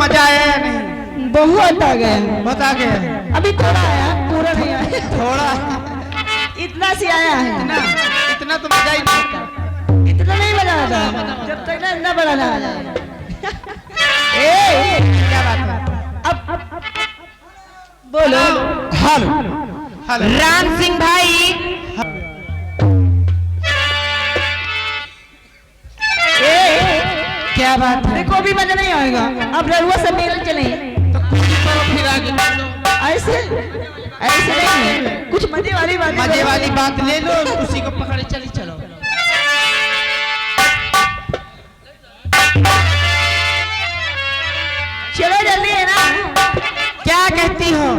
मजा आया या नहीं? बहुत आ गया। बहुत आ गया। अभी थोड़ा आया, पूरा नहीं आया। थोड़ा इतना सी आया है। इतना तो मजा ही नहीं आता। इतना नहीं मजा आता जब तक ना इतना बड़ा ना आ जाए। क्या बात है? अब बोलो। हेलो हेलो राम सिंह भाई, क्या बात है? देखो अभी मजा नहीं आएगा। अब ररुआ सब मेल चले तो फिर आगे ऐसे ऐसे नहीं, कुछ मजे वाली बात, मजे वाली बात ले लो, उसी को पकड़े चली चलो। चलो जल्दी है ना। क्या कहती हो?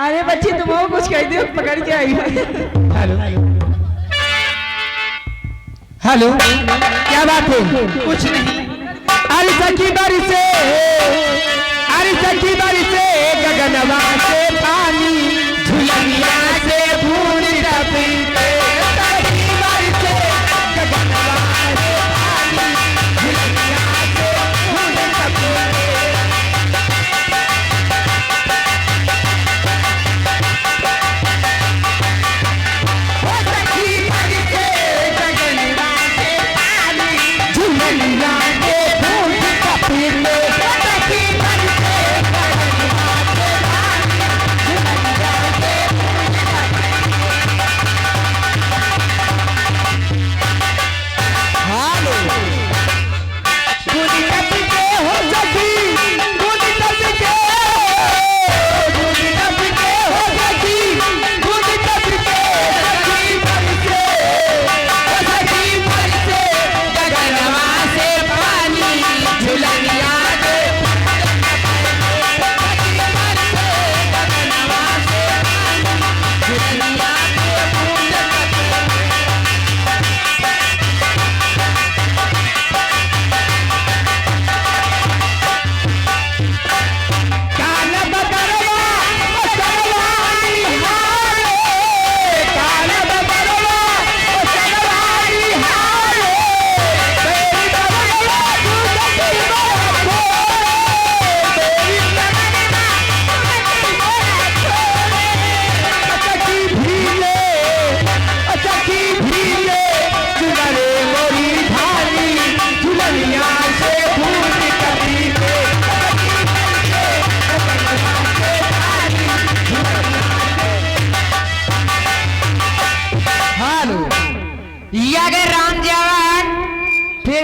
अरे बच्ची तुम और कुछ कहती हो, पकड़ के आई। हेलो हेलो क्या बात है? कुछ नहीं। अरे सखी बारी से, अरे सखी बारी से गगनवा से पानी, झुलनिया से फूल टपके। सखी बारी से गगनवा से पानी, झुलनिया से फूल टपके।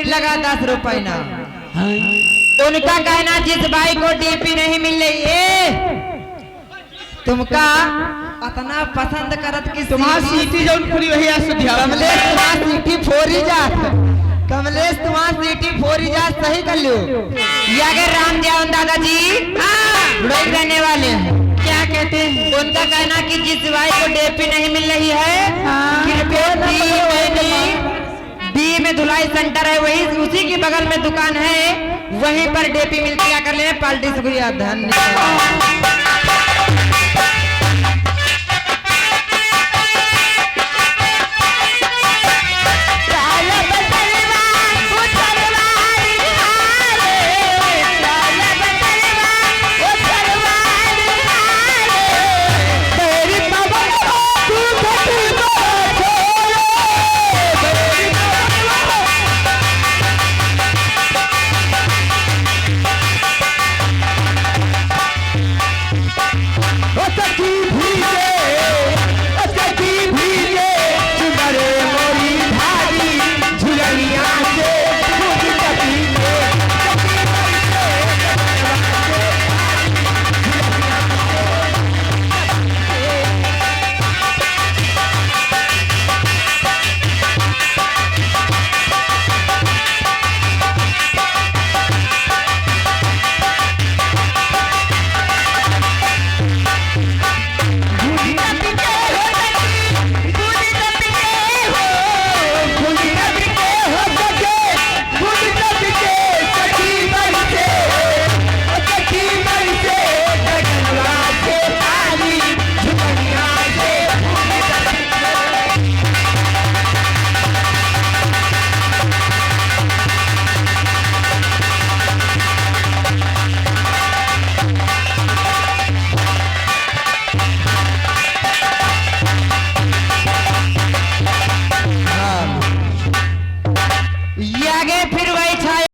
लगा 10 रुपए ना। उनका कहना जिस भाई को डीपी नहीं मिल रही, तुमका इतना पसंद करत कि तुम्हारी सीटी जो पूरी वही कमलेश तुम्हारी सीटी फोरी जात, कमलेश तुम्हारी सीटी फोरी जात, सही कर लो। ये अगर राम जावन दादाजी बुढ़ाई रहने वाले हैं, क्या कहते हैं? उनका कहना कि जिस भाई को डीपी नहीं मिल रही है, कृपया डी में धुलाई सेंटर है, वही उसी के बगल में दुकान है, वहीं पर डीपी मिलती है। कर ले पार्टी, शुक्रिया, धन्यवाद। आगे फिर